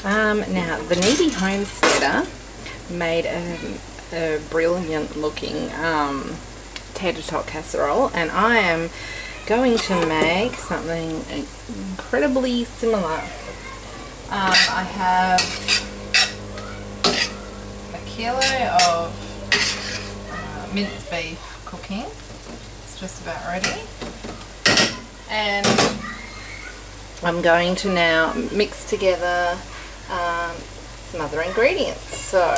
Now, the Kneady Homesteader made a brilliant looking Tater Tot Casserole, and I am going to make something incredibly similar. I have a kilo of minced beef cooking. It's just about ready. And I'm going to now mix together some other ingredients. So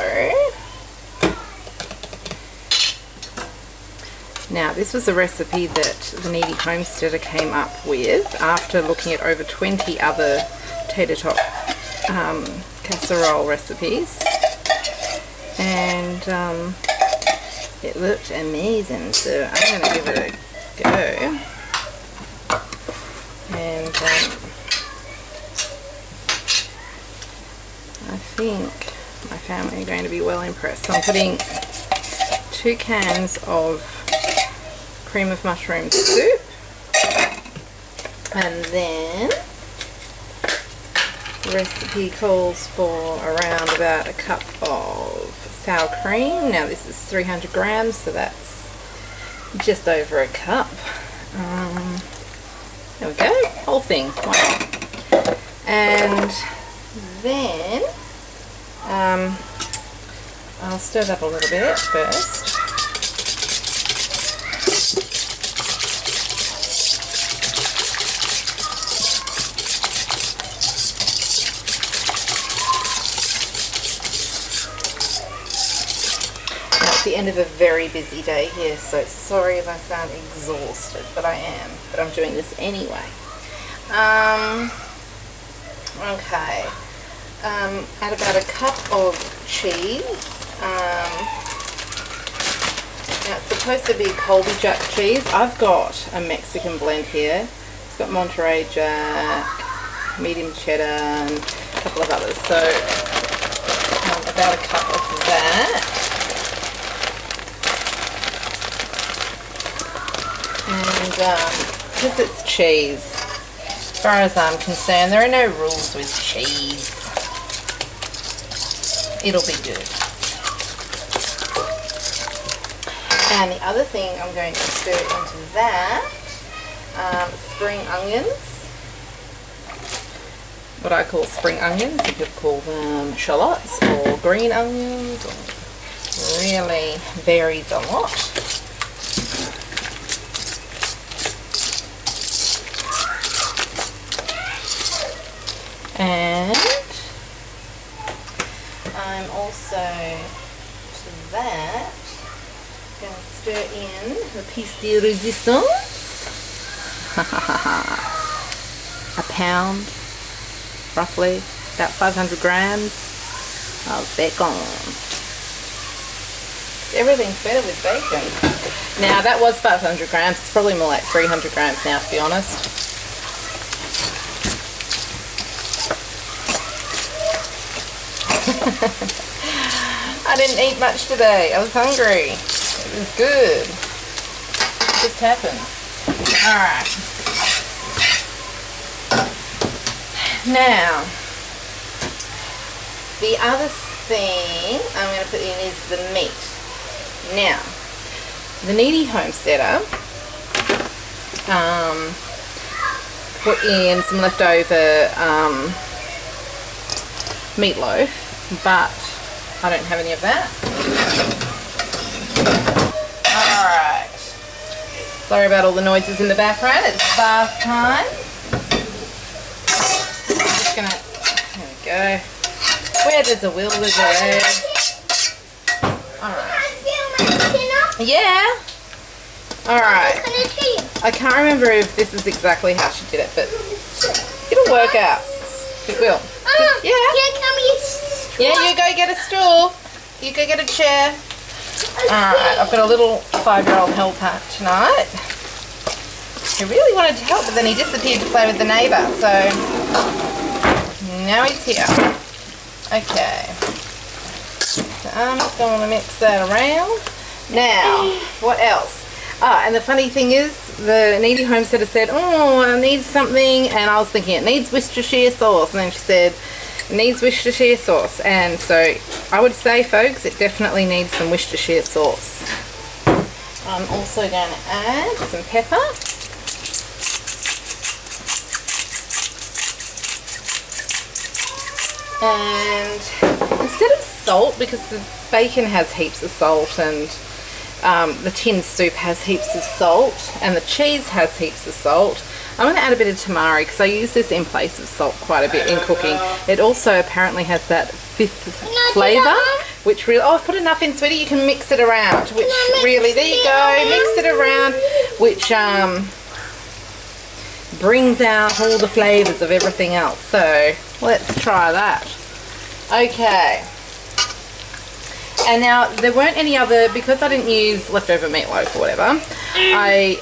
now this was a recipe that the Kneady Homesteader came up with after looking at over 20 other Tater Tot casserole recipes, and it looked amazing, so I'm going to give it a go. And I think my family are going to be well impressed. So I'm putting 2 cans of cream of mushroom soup, and then the recipe calls for around about a cup of sour cream. Now this is 300 grams, so that's just over a cup. There we go, whole thing. Wow. And then I'll stir that a little bit first. The end of a very busy day here, so sorry if I sound exhausted, but I am. But I'm doing this anyway. Okay. Add about a cup of cheese. Now it's supposed to be Colby Jack cheese. I've got a Mexican blend here. It's got Monterey Jack, medium cheddar, and a couple of others. So about a cup of that. And because it's cheese, as far as I'm concerned, there are no rules with cheese. It'll be good. And the other thing I'm going to stir into that, spring onions. What I call spring onions. You could call them shallots or green onions. Or really varies a lot. And I'm also, to that, going to stir in the piece de resistance. A pound, roughly, about 500 grams of bacon. Everything's better with bacon. Now that was 500 grams, it's probably more like 300 grams now, to be honest. I didn't eat much today. I was hungry. It was good. It just happened. Alright. Now, the other thing I'm going to put in is the meat. Now, the Kneady Homesteader put in some leftover meatloaf, but I don't have any of that. Alright. Sorry about all the noises in the background. It's bath time. I'm just gonna, there we go. Where there's a will, there's a way. Alright. Yeah. Alright. I can't remember if this is exactly how she did it, but it'll work out. It will. Yeah. Yeah, you go get a stool. You go get a chair. Alright, I've got a little 5-year-old helper tonight. He really wanted to help, but then he disappeared to play with the neighbour, so now he's here. Okay. So I'm just going to mix that around. Now, what else? And the funny thing is, the Kneady Homesteader said, oh, I need something, and I was thinking it needs Worcestershire sauce, and then she said, It needs Worcestershire sauce, and so I would say, folks, it definitely needs some Worcestershire sauce. I'm also going to add some pepper. And instead of salt, because the bacon has heaps of salt, and the tin soup has heaps of salt, and the cheese has heaps of salt, I'm going to add a bit of tamari because I use this in place of salt quite a bit in cooking. It also apparently has that fifth flavour, which really, oh, I've put enough in, sweetie, you can mix it around, which really, there you go, mix it around, which brings out all the flavours of everything else. So let's try that. Okay. And now there weren't any other, because I didn't use leftover meatloaf or whatever, I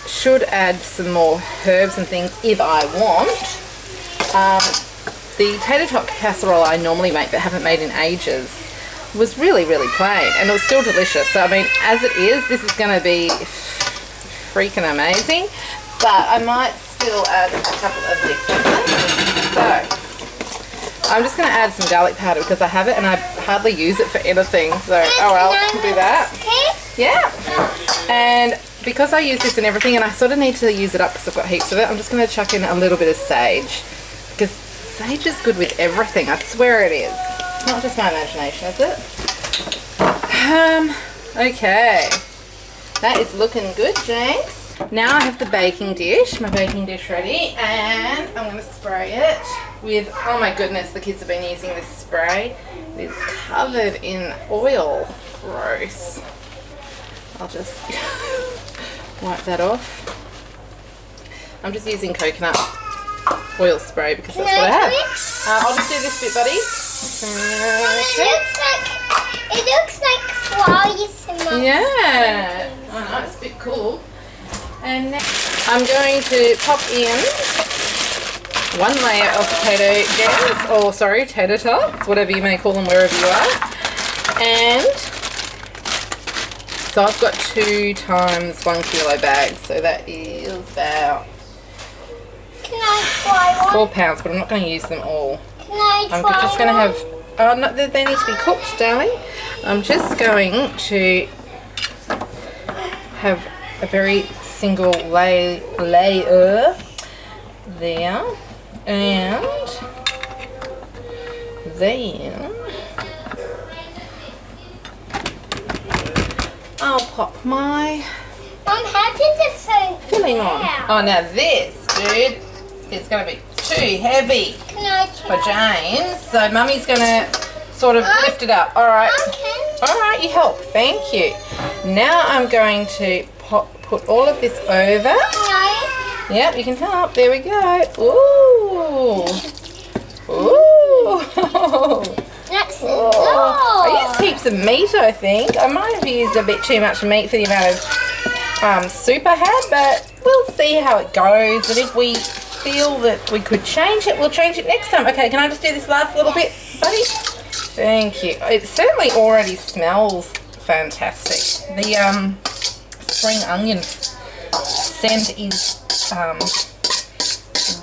should add some more herbs and things if I want. The tater tot casserole I normally make but haven't made in ages was really, really plain, and it was still delicious. So I mean, as it is, this is going to be freaking amazing, but I might still add a couple of different things. So I'm just going to add some garlic powder because I have it and I hardly use it for anything, so oh well, I'll do that. Yeah. And because I use this and everything, and I sort of need to use it up because I've got heaps of it, I'm just going to chuck in a little bit of sage, because sage is good with everything. I swear it is. It's not just my imagination, is it? Okay. That is looking good, James. Now I have the baking dish, my baking dish ready, and I'm going to spray it with, oh my goodness, the kids have been using this spray. It's covered in oil. Gross. I'll just wipe that off. I'm just using coconut oil spray because that's what I have. I'll just do this bit, buddy. It looks like flies. Yeah. I know, it's a bit cool. And next I'm going to pop in one layer of potato jams, or sorry, tater tots, whatever you may call them wherever you are. And so I've got 2 times 1 kilo bags, so that is about 4 pounds, but I'm not going to use them all. I'm just going to have, oh no, they need to be cooked, darling. I'm just going to have a very single layer there, and then I'll pop my filling on. Oh, now this, dude, is going to be too heavy for James, so Mummy's going to sort of lift it up. All right. All right, you help. Thank you. Now I'm going to put all of this over. Yep, you can help. There we go. Ooh. Ooh. That's I used heaps of meat, I think. I might have used a bit too much meat for the amount of soup I had, but we'll see how it goes. And if we feel that we could change it, we'll change it next time. Okay, can I just do this last little bit, buddy? Thank you. It certainly already smells fantastic. The spring onion scent is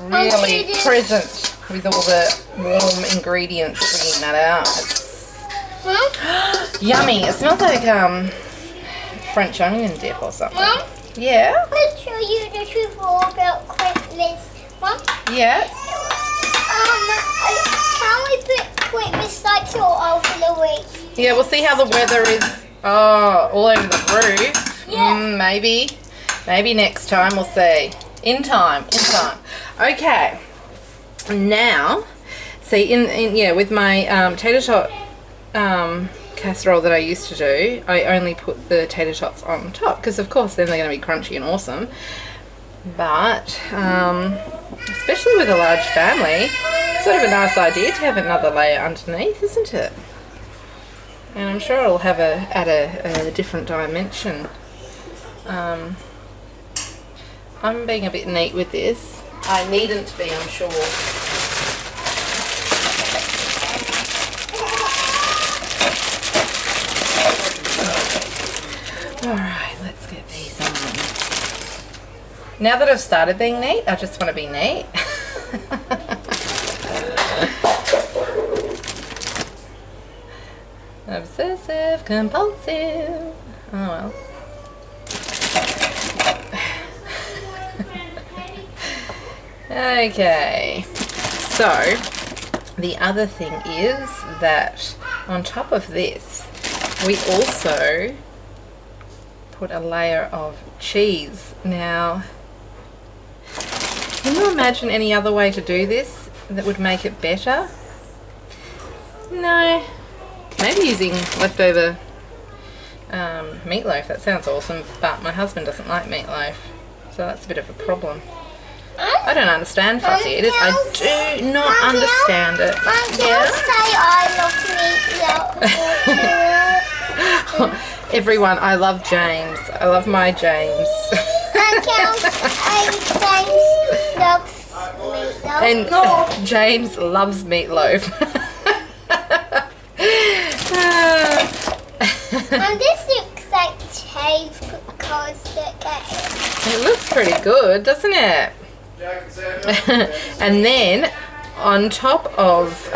really present with all the warm ingredients bringing that out. It's yummy. It smells like French onion dip or something. Mom? Yeah? I'll tell you the truth all about Christmas. Mom? Yeah? Can we put Christmas lights all over the week? Yeah, we'll see how the weather is all over the roof. Yeah. Maybe next time, we'll see. In time. Okay. Now, see, with my tater tot casserole that I used to do, I only put the tater tots on top because, of course, then they're going to be crunchy and awesome. But especially with a large family, it's sort of a nice idea to have another layer underneath, isn't it? And I'm sure it'll have add a different dimension. I'm being a bit neat with this. I needn't be, I'm sure. Alright, let's get these on. Now that I've started being neat, I just want to be neat. Obsessive compulsive. Oh well. Okay. So the other thing is that on top of this, we also put a layer of cheese. Now, can you imagine any other way to do this that would make it better? No. Maybe using leftover meatloaf. That sounds awesome, but my husband doesn't like meatloaf, so that's a bit of a problem. I don't understand fussy eaters. I do not understand it. Yeah. Say I love meatloaf. Everyone, I love James. I love my James. And James loves meatloaf. And James loves meatloaf. And this looks like cheese because it looks pretty good, doesn't it? And then on top of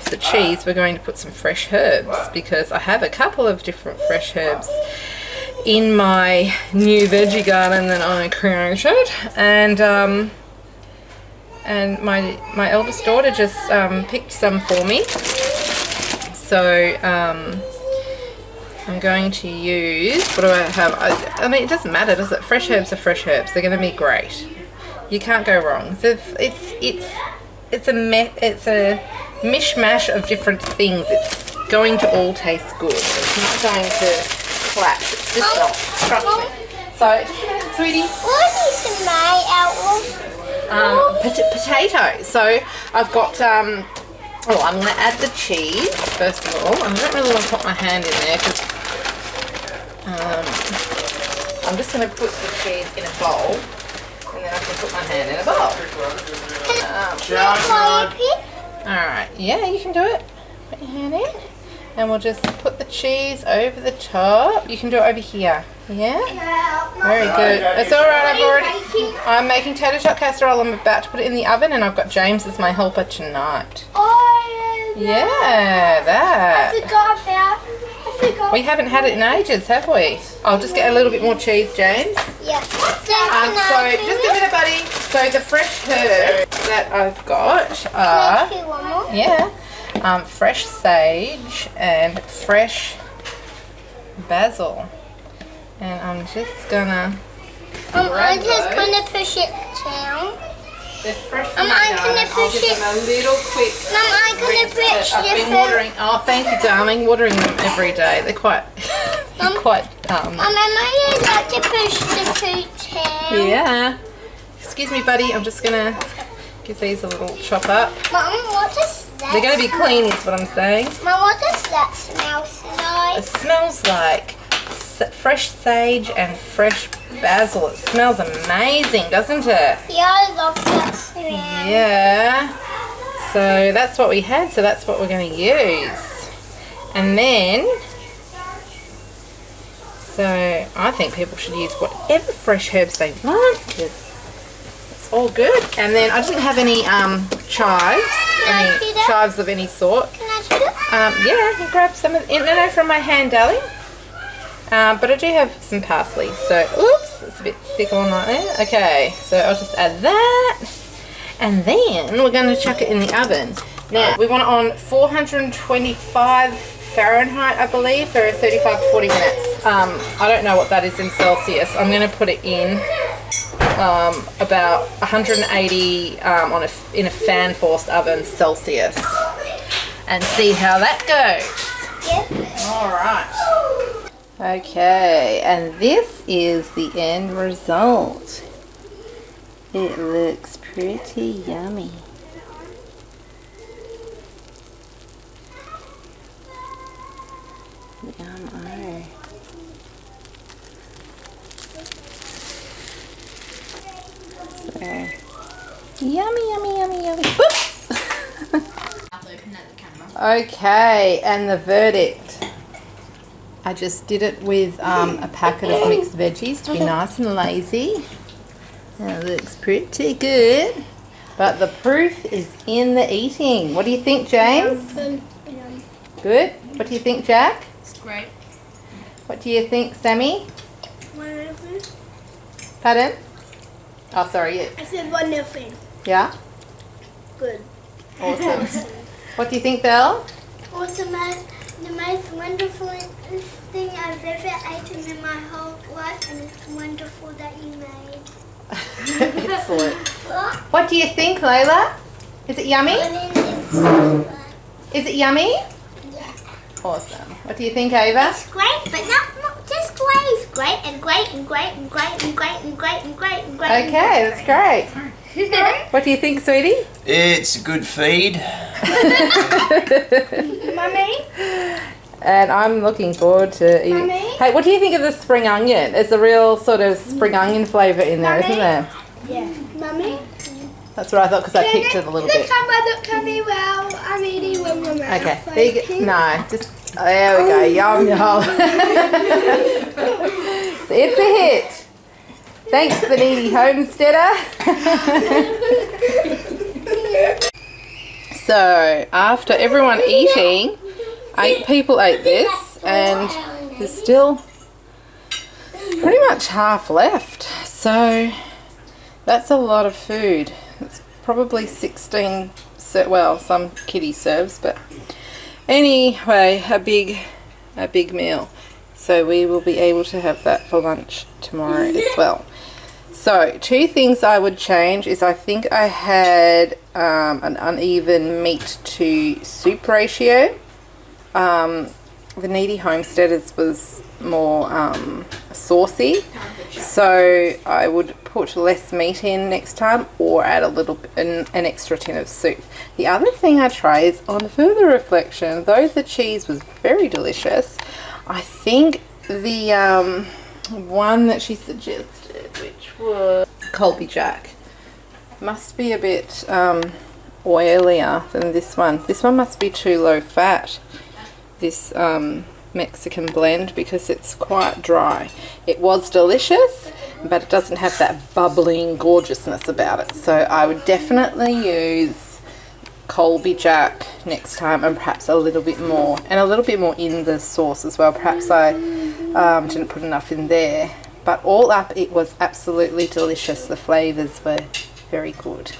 the cheese, we're going to put some fresh herbs, because I have a couple of different fresh herbs in my new veggie garden that I created, and my eldest daughter just picked some for me. So I'm going to use, what do I have? I mean, it doesn't matter, does it? Fresh herbs are fresh herbs. They're going to be great. You can't go wrong. It's a mishmash of different things. It's going to all taste good. It's not going to clash. It's just not. Trust me. So, just a minute, sweetie. What is it made out of? Potato. So, I've got oh, I'm going to add the cheese first of all. I don't really want to put my hand in there because I'm just going to put the cheese in a bowl, and then I can put my hand in a bowl. Alright, yeah, you can do it. Put your hand in. And we'll just put the cheese over the top. You can do it over here. Yeah? Very good. It's alright, I'm making tater tot casserole. I'm about to put it in the oven, and I've got James as my helper tonight. Yeah, that. I forgot. We haven't had it in ages, have we? I'll just get a little bit more cheese, James. Yeah. So, just a minute, buddy. So, the fresh herbs that I've got are, fresh sage and fresh basil. And I'm just gonna push it down. They're fresh I'm gonna push it. Them a little quick. I'm gonna push I've been watering. Oh, thank you, darling. Watering them every day. They're quite. Mum, I like to push the food down. Yeah. Excuse me, buddy. I'm just gonna give these a little chop up. Mum, what does that? They're gonna be clean, is what I'm saying. Mum, what does that smell like? It smells like fresh sage and fresh basil. It smells amazing, doesn't it? Yeah, I love that smell. Yeah. So that's what we had, so that's what we're going to use. And then, so I think people should use whatever fresh herbs they want, because it's all good. And then I didn't have any chives of any sort. Can I do it? Yeah, you grab some of no, from my hand, darling. But I do have some parsley, so oops, it's a bit thick on right there. Okay, so I'll just add that, and then we're going to chuck it in the oven. Now we want it on 425 Fahrenheit, I believe, for 35 to 40 minutes. I don't know what that is in Celsius. I'm going to put it in about 180 in a fan forced oven Celsius, and see how that goes. Yep. All right. Okay, and this is the end result. It looks pretty yummy. Yum-o. So, yummy, yummy, yummy, yummy. Oops! Okay, and the verdict. I just did it with a packet of mixed veggies to be nice and lazy. It looks pretty good. But the proof is in the eating. What do you think, James? Good. What do you think, Jack? It's great. What do you think, Sammy? Wonderful. Pardon? Oh, sorry, you. I said wonderful. Yeah? Good. Awesome. What do you think, Belle? Also, the most wonderful thing I've ever eaten in my whole life, and it's wonderful that you made. Excellent. What do you think, Layla? Is it yummy? Is it yummy? Yeah. Awesome. What do you think, Ava? It's great, but not just great. It's great and great and great and great and great and great and great and great. Okay, that's great. What do you think, sweetie? It's a good feed. Mummy? And I'm looking forward to eating. Mummy? Hey, what do you think of the spring onion? There's a real sort of spring onion flavour in there, Mummy? isn't there? Yeah. Mummy? That's what I thought because I picked it a little bit. Look at me while I'm eating with my mouth. Okay, no, just, there we go, yum yum. It's a hit. Thanks, the Kneady Homesteader. So, after everyone eating, 8 people ate this, and there's still pretty much half left. So, that's a lot of food. It's probably 16, well, some kiddie serves, but anyway, a big meal. So we will be able to have that for lunch tomorrow as well. So 2 things I would change is I think I had an uneven meat to soup ratio. The Kneady Homesteaders was more saucy, so I would put less meat in next time or add a little an extra tin of soup. The other thing I try is, on further reflection, though the cheese was very delicious, I think the one that she suggested, which was Colby Jack, must be a bit oilier than this one. This one must be too low fat, this Mexican blend, because it's quite dry. It was delicious, but it doesn't have that bubbling gorgeousness about it. So I would definitely use Colby Jack next time, and perhaps a little bit more, and a little bit more in the sauce as well. Perhaps I didn't put enough in there, but all up it was absolutely delicious. The flavours were very good.